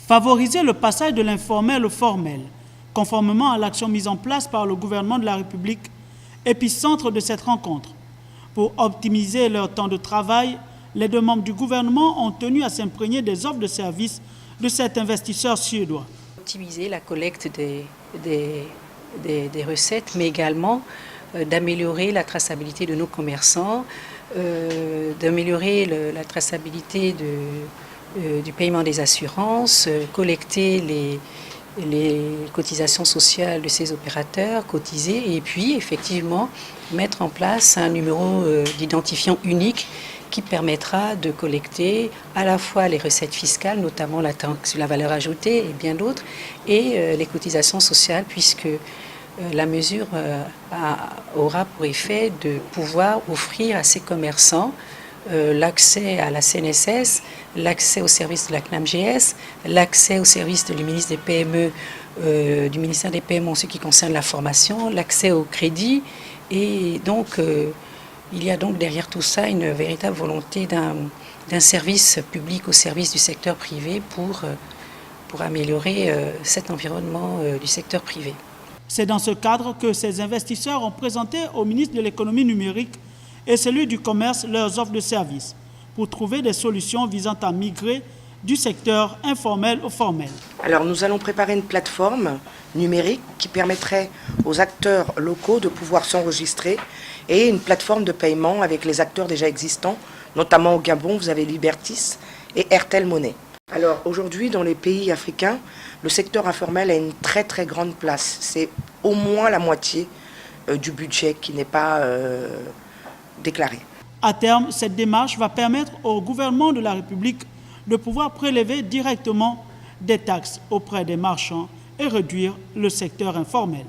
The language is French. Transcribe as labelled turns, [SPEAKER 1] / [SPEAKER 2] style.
[SPEAKER 1] Favoriser le passage de l'informel au formel, conformément à l'action mise en place par le gouvernement de la République, épicentre de cette rencontre. Pour optimiser leur temps de travail, les deux membres du gouvernement ont tenu à s'imprégner des offres de services de cet investisseur suédois.
[SPEAKER 2] Optimiser la collecte des recettes, mais également d'améliorer la traçabilité de nos commerçants, d'améliorer la traçabilité du paiement des assurances, collecter les cotisations sociales de ces opérateurs, cotiser et puis effectivement mettre en place un numéro d'identifiant unique qui permettra de collecter à la fois les recettes fiscales, notamment la taxe sur la valeur ajoutée et bien d'autres, et les cotisations sociales, puisque la mesure aura pour effet de pouvoir offrir à ces commerçants l'accès à la CNSS, l'accès au service de la CNAMGS, l'accès au service du ministre des PME, du ministère des PME en ce qui concerne la formation, l'accès au crédit. Et donc, il y a donc derrière tout ça une véritable volonté d'un service public au service du secteur privé pour améliorer cet environnement du secteur privé.
[SPEAKER 1] C'est dans ce cadre que ces investisseurs ont présenté au ministre de l'économie numérique et celui du commerce leurs offres de services pour trouver des solutions visant à migrer du secteur informel au formel.
[SPEAKER 3] Alors nous allons préparer une plateforme numérique qui permettrait aux acteurs locaux de pouvoir s'enregistrer et une plateforme de paiement avec les acteurs déjà existants, notamment au Gabon, vous avez Libertis et Airtel Money. Alors aujourd'hui, dans les pays africains, le secteur informel a une très très grande place. C'est au moins la moitié du budget qui n'est pas déclaré.
[SPEAKER 1] À terme, cette démarche va permettre au gouvernement de la République de pouvoir prélever directement des taxes auprès des marchands et réduire le secteur informel.